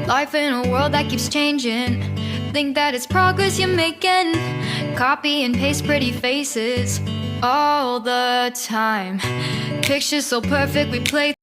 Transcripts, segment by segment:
Life in a world that keeps changing. Think that it's progress you're making. Copy and paste pretty faces all the time. Pictures so perfect we play.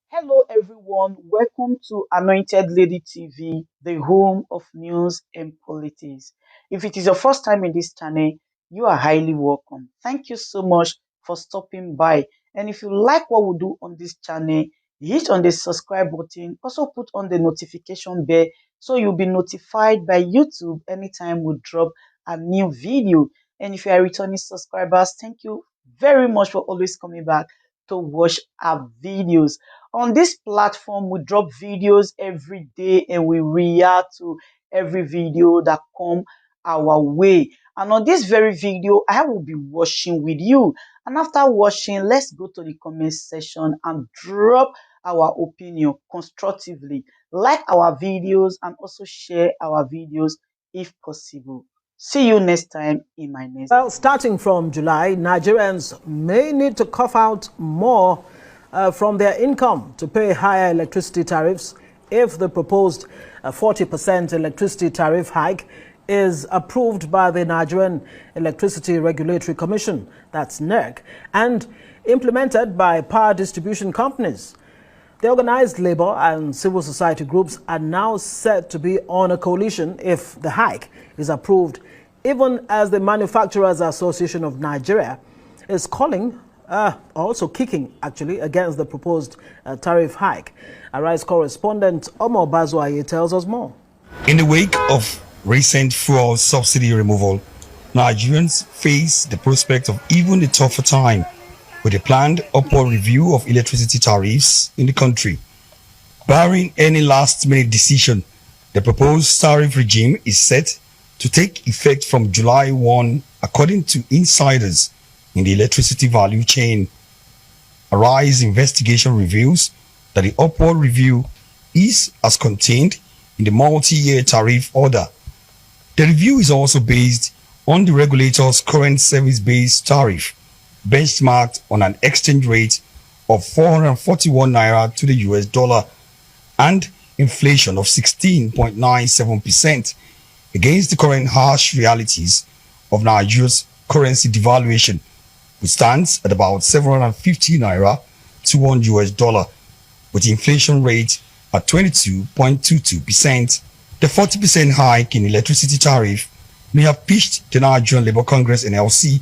Hello everyone, welcome to Anointed Lady TV, the home of news and politics. If it is your first time in this channel, you are highly welcome. Thank you so much for stopping by. And if you like what we do on this channel, hit on the subscribe button, also put on the notification bell so you'll be notified by YouTube anytime we drop a new video. And if you are returning subscribers, thank you very much for always coming back to watch our videos. On this platform, we drop videos every day and we react to every video that come our way. And on this very video, I will be watching with you. And after watching, let's go to the comment section and drop our opinion constructively. Like our videos and also share our videos if possible. See you next time in my next. Well, starting from July, Nigerians may need to cough out more from their income to pay higher electricity tariffs if the proposed 40% electricity tariff hike is approved by the Nigerian Electricity Regulatory Commission, that's NERC, and implemented by power distribution companies. The organized labor and civil society groups are now set to be on a coalition if the hike is approved, even as the Manufacturers Association of Nigeria is calling, also kicking actually, against the proposed tariff hike. Arise correspondent Omar Bazwaye tells us more. In the wake of recent fuel subsidy removal, Nigerians face the prospect of even a tougher time with a planned upward review of electricity tariffs in the country. Barring any last-minute decision, the proposed tariff regime is set to take effect from July 1, according to insiders in the electricity value chain. Arise investigation reveals that the upward review is as contained in the multi-year tariff order. The review is also based on the regulator's current service-based tariff, benchmarked on an exchange rate of 441 naira to the US dollar and inflation of 16.97% against the current harsh realities of Nigeria's currency devaluation, which stands at about 750 naira to $1 US, with inflation rate at 22.22%. The 40% hike in electricity tariff may have pitched the Nigerian Labour Congress (NLC)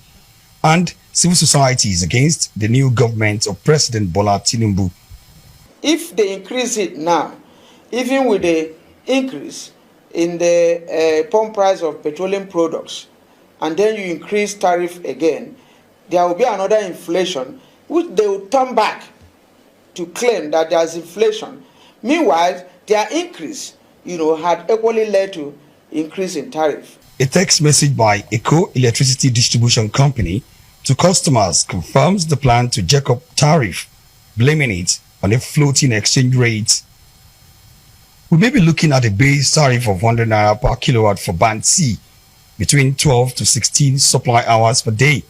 and civil societies against the new government of President Bola Tinubu. If they increase it now, even with the increase in the pump price of petroleum products, and then you increase tariff again, there will be another inflation, which they will turn back to claim that there's inflation. Meanwhile, their increase, had equally led to increase in tariff. A text message by Eco Electricity Distribution Company to customers confirms the plan to jack up tariff, blaming it on a floating exchange rate. We may be looking at a base tariff of 100 naira per kilowatt for Band C, between 12 to 16 supply hours per day,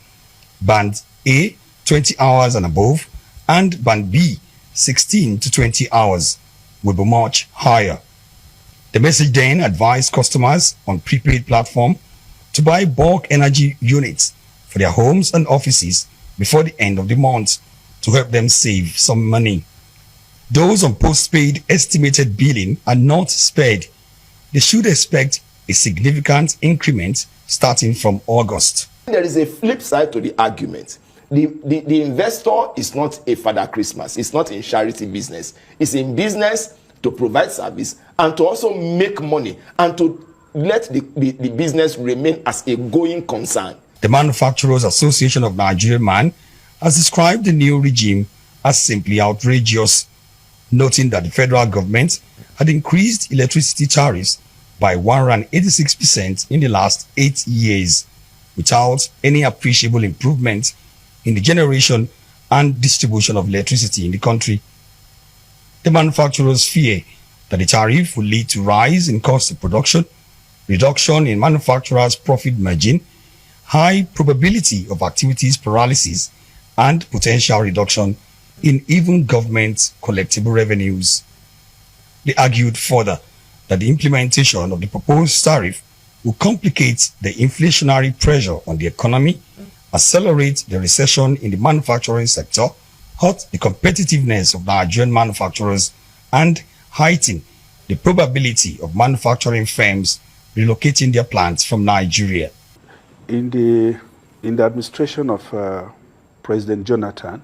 Band A 20 hours and above, and Band B 16 to 20 hours will be much higher. The message then advised customers on prepaid platform to buy bulk energy units for their homes and offices before the end of the month to help them save some money. Those on postpaid estimated billing are not spared. They should expect a significant increment starting from August. There is a flip side to the argument. The investor is not a Father Christmas. It's not in charity business. It's in business to provide service and to also make money and to let the business remain as a going concern. The Manufacturers Association of Nigeria (MAN) has described the new regime as simply outrageous, noting that the federal government had increased electricity tariffs by 186% in the last 8 years, without any appreciable improvement in the generation and distribution of electricity in the country. The manufacturers fear that the tariff will lead to rise in cost of production, reduction in manufacturers' profit margin, high probability of activities paralysis, and potential reduction in even government collectible revenues. They argued further that the implementation of the proposed tariff will complicate the inflationary pressure on the economy, accelerate the recession in the manufacturing sector, hurt the competitiveness of Nigerian manufacturers, and heighten the probability of manufacturing firms relocating their plants from Nigeria. In the administration of President Jonathan,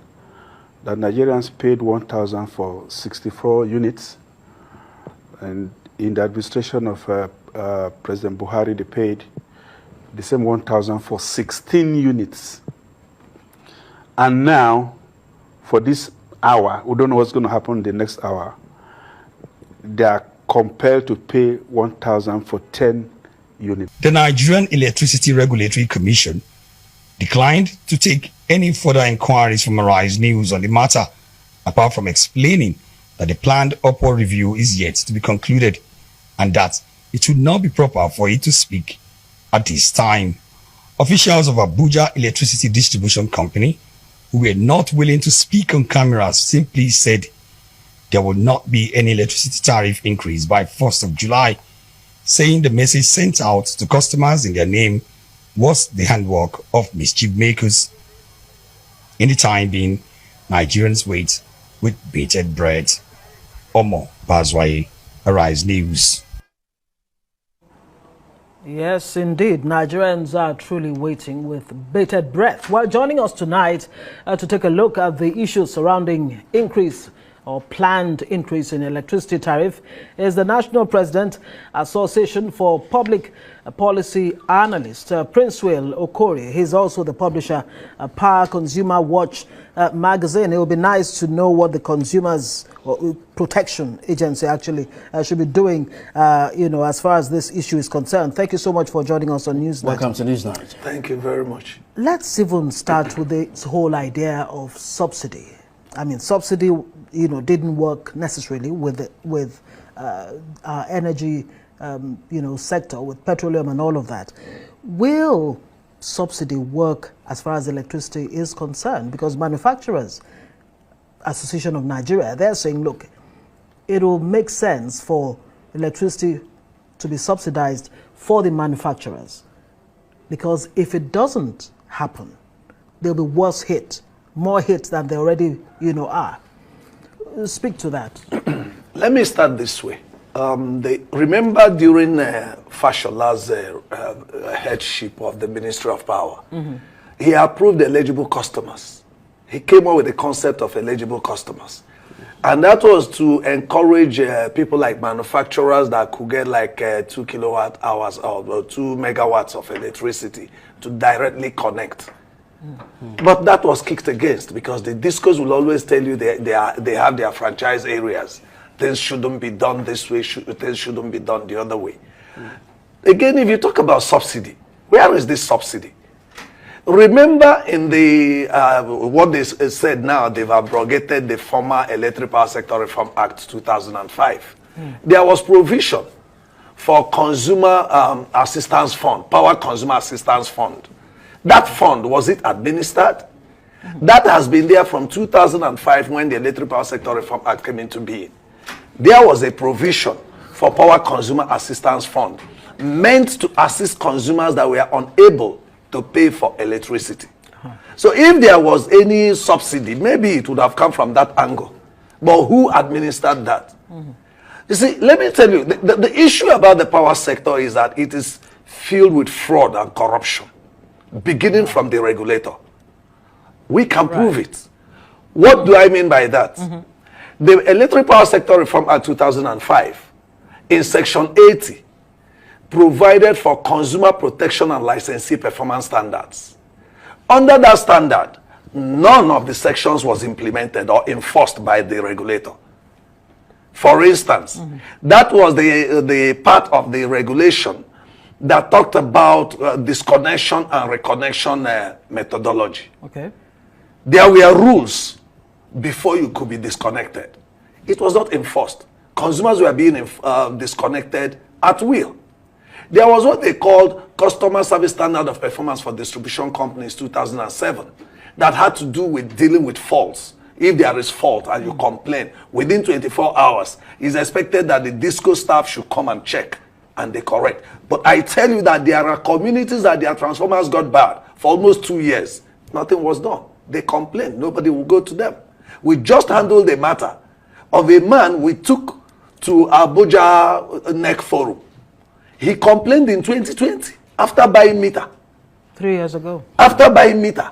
the Nigerians paid 1,000 for 64 units, and in the administration of President Buhari, they paid the same 1,000 for 16 units. And now, for this hour, we don't know what's going to happen the next hour, they are compelled to pay 1,000 for 10 units. The Nigerian Electricity Regulatory Commission declined to take any further inquiries from Arise News on the matter, apart from explaining that the planned upward review is yet to be concluded and that it would not be proper for it to speak at this time. Officials of Abuja Electricity Distribution Company, who were not willing to speak on cameras, simply said there will not be any electricity tariff increase by 1st of July, saying the message sent out to customers in their name was the handwork of mischief makers. In the time being, Nigerians wait with bated breath. Omo Bazwaye, Arise News. Yes, indeed. Nigerians are truly waiting with bated breath. Well, joining us tonight to take a look at the issues surrounding increase or planned increase in electricity tariff is the National President Association for Public Policy Analyst, Sèériøùśly Okorie. He's also the publisher Power Consumer Watch magazine. It would be nice to know what the Consumers Protection Agency actually should be doing, as far as this issue is concerned. Thank you so much for joining us on Newsnight. Welcome to Newsnight. Thank you very much. Let's even start with this whole idea of subsidy. I mean, subsidy, didn't work necessarily with our energy, sector, with petroleum and all of that. Will subsidy work as far as electricity is concerned? Because Manufacturers Association of Nigeria, they're saying, look, it will make sense for electricity to be subsidized for the manufacturers, because if it doesn't happen, they'll be worse hit, more hit than they already, are. Speak to that. Let me start this way. Remember during Fashola's headship of the Ministry of Power, he approved eligible customers. He came up with the concept of eligible customers. And that was to encourage people like manufacturers that could get like 2 kilowatt hours or 2 megawatts of electricity to directly connect. But that was kicked against because the discos will always tell you they have their franchise areas. Things shouldn't be done this way, things shouldn't be done the other way. Again, if you talk about subsidy, where is this subsidy? Remember in the what they said now, they've abrogated the former Electric Power Sector Reform Act 2005. There was provision for Consumer Assistance Fund, Power Consumer Assistance Fund. That fund, was it administered? That has been there from 2005 when the Electric Power Sector Reform Act came into being. There was a provision for Power Consumer Assistance Fund meant to assist consumers that were unable to pay for electricity. So if there was any subsidy, maybe it would have come from that angle. But who administered that? You see, let me tell you, the issue about the power sector is that it is filled with fraud and corruption, beginning from the regulator. We can prove it. What do I mean by that? The Electric Power Sector Reform Act 2005, in Section 80, provided for consumer protection and licensee performance standards. Under that standard, none of the sections was implemented or enforced by the regulator. For instance, that was the part of the regulation that talked about disconnection and reconnection methodology. Okay. There were rules before you could be disconnected. It was not enforced. Consumers were being disconnected at will. There was what they called Customer Service Standard of Performance for Distribution Companies 2007 that had to do with dealing with faults if there is fault and you complain, within 24 hours, it's expected that the disco staff should come and check and they correct. But I tell you that there are communities that their transformers got bad for almost 2 years. Nothing was done. They complained. Nobody will go to them. We just handled the matter of a man we took to Abuja NEC Forum. He complained in 2020 after buying meter. 3 years ago. After buying meter,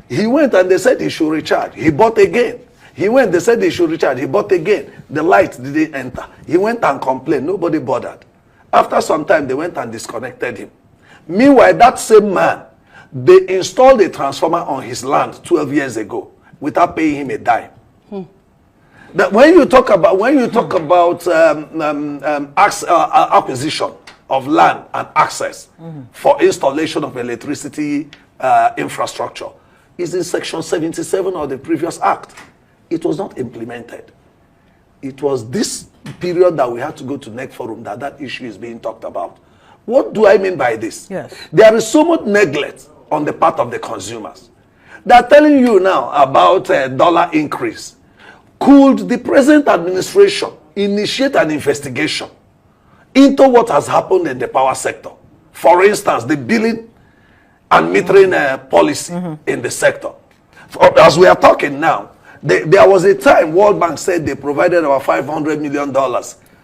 he went and they said he should recharge. He bought again. He went, they said he should recharge. He bought again. The light didn't enter. He went and complained. Nobody bothered. After some time, they went and disconnected him. Meanwhile, that same man, they installed a transformer on his land 12 years ago without paying him a dime. That when you talk about acquisition of land and access for installation of electricity infrastructure, is in section 77 of the previous act. It was not implemented. It was this period that we had to go to NEC Forum that issue is being talked about. What do I mean by this? Yes. There is so much neglect on the part of the consumers. They're telling you now about a dollar increase. Could the present administration initiate an investigation into what has happened in the power sector? For instance, the billing and metering policy in the sector. As we are talking now, there was a time World Bank said they provided about $500 million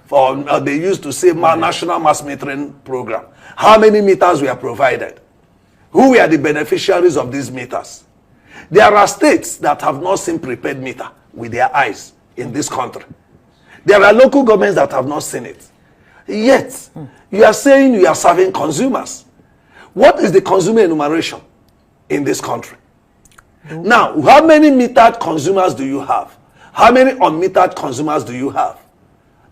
for, they used to say national mass metering program. How many meters were provided? Who were the beneficiaries of these meters? There are states that have not seen prepaid meter with their eyes in this country. There are local governments that have not seen it. Yet, you are saying you are serving consumers. What is the consumer enumeration in this country? Now, how many metered consumers do you have? How many unmetered consumers do you have?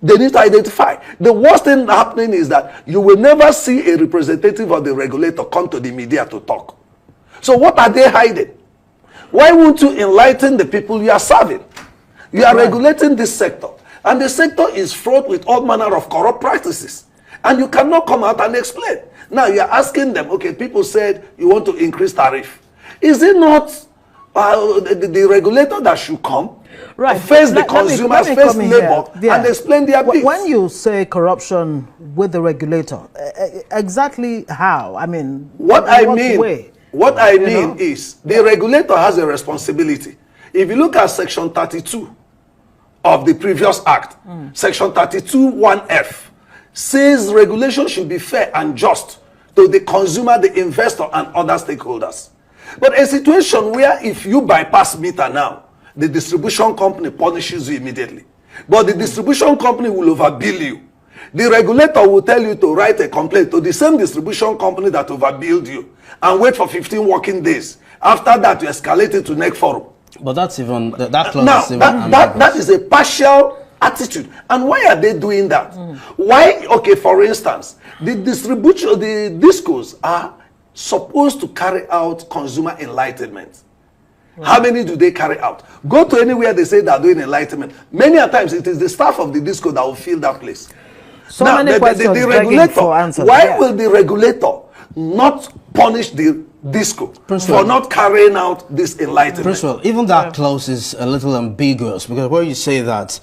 They need to identify. The worst thing happening is that you will never see a representative of the regulator come to the media to talk. So what are they hiding? Why won't you enlighten the people you are serving? You are regulating this sector, and the sector is fraught with all manner of corrupt practices, and you cannot come out and explain. Now you are asking them, okay, people said you want to increase tariff. Is it not the regulator that should come, face the consumers, face labor, and explain their piece? When you say corruption with the regulator, exactly how? I mean, what I mean is the regulator has a responsibility. If you look at section 32 of the previous act, section 32(1)(f) says regulation should be fair and just to the consumer, the investor, and other stakeholders. But a situation where if you bypass meter now, the distribution company punishes you immediately. But the distribution company will overbill you. The regulator will tell you to write a complaint to the same distribution company that overbilled you and wait for 15 working days. After that, you escalate it to NEC Forum. But that's even, that clause now, is even that is a partial attitude. And why are they doing that? Why, okay, for instance, the discos are supposed to carry out consumer enlightenment. How many do they carry out? Go to anywhere they say they're doing enlightenment. Many a times it is the staff of the disco that will fill that place. So now, many questions the regulator, for answers. why will the regulator not punish the disco for not carrying out this enlightenment? Principal, even that clause is a little ambiguous, because when you say that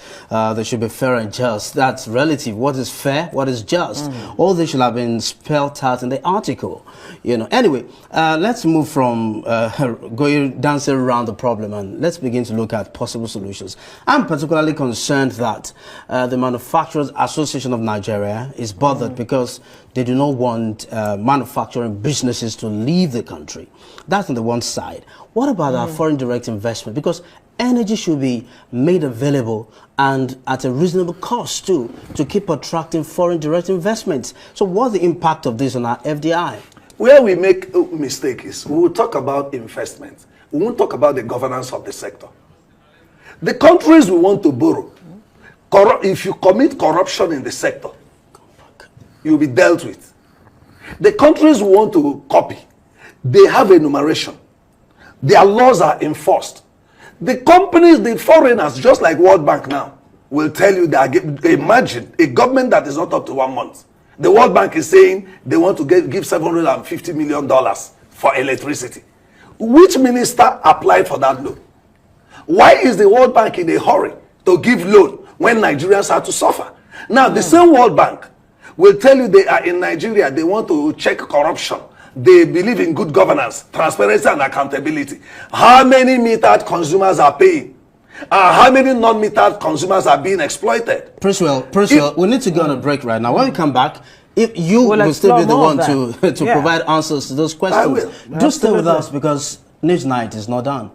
they should be fair and just, that's relative. What is fair? What is just? All this should have been spelled out in the article. You know. Anyway, let's move from dancing around the problem and let's begin to look at possible solutions. I'm particularly concerned that the Manufacturers Association of Nigeria is bothered because they do not want manufacturing businesses to leave the country. That's on the one side. What about our foreign direct investment? Because energy should be made available and at a reasonable cost too, to keep attracting foreign direct investments. So what's the impact of this on our FDI? Where we make a mistake is we will talk about investment. We won't talk about the governance of the sector. The countries we want to borrow, if you commit corruption in the sector, you'll be dealt with. The countries we want to copy, they have enumeration. Their laws are enforced. The companies, the foreigners, just like World Bank now, will tell you that, imagine a government that is not up to 1 month. The World Bank is saying they want to give $750 million for electricity. Which minister applied for that loan? Why is the World Bank in a hurry to give loan when Nigerians are to suffer? Now, the same World Bank will tell you they are in Nigeria, they want to check corruption. They believe in good governance, transparency, and accountability. How many metered consumers are paying? How many non-metered consumers are being exploited? Presidency, we need to go on a break right now. When we come back, if you will still be the one to provide answers to those questions, I will. Do stay with us because News Night is not done.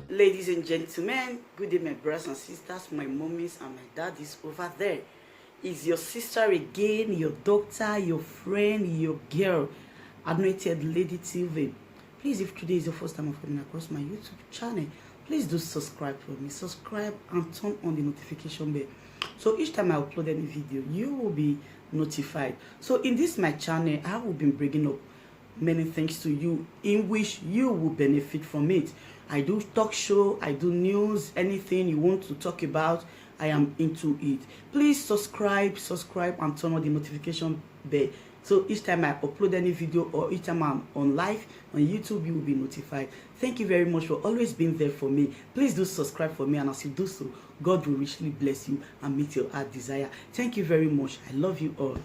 Ladies and gentlemen, good day, my brothers and sisters, my mummies and my daddies over there. Is your sister again, your doctor, your friend, your girl, Anointed Lady TV. Please, if today is your first time of coming across my YouTube channel, please do subscribe for me. Subscribe and turn on the notification bell. So each time I upload any video, you will be notified. So in this my channel, I will be bringing up many things to you in which you will benefit from it. I do talk show, I do news, anything you want to talk about, I am into it. Please subscribe and turn on the notification bell. So each time I upload any video or each time I'm on live on YouTube, you will be notified. Thank you very much for always being there for me. Please do subscribe for me, and as you do so, God will richly bless you and meet your heart desire. Thank you very much. I love you all.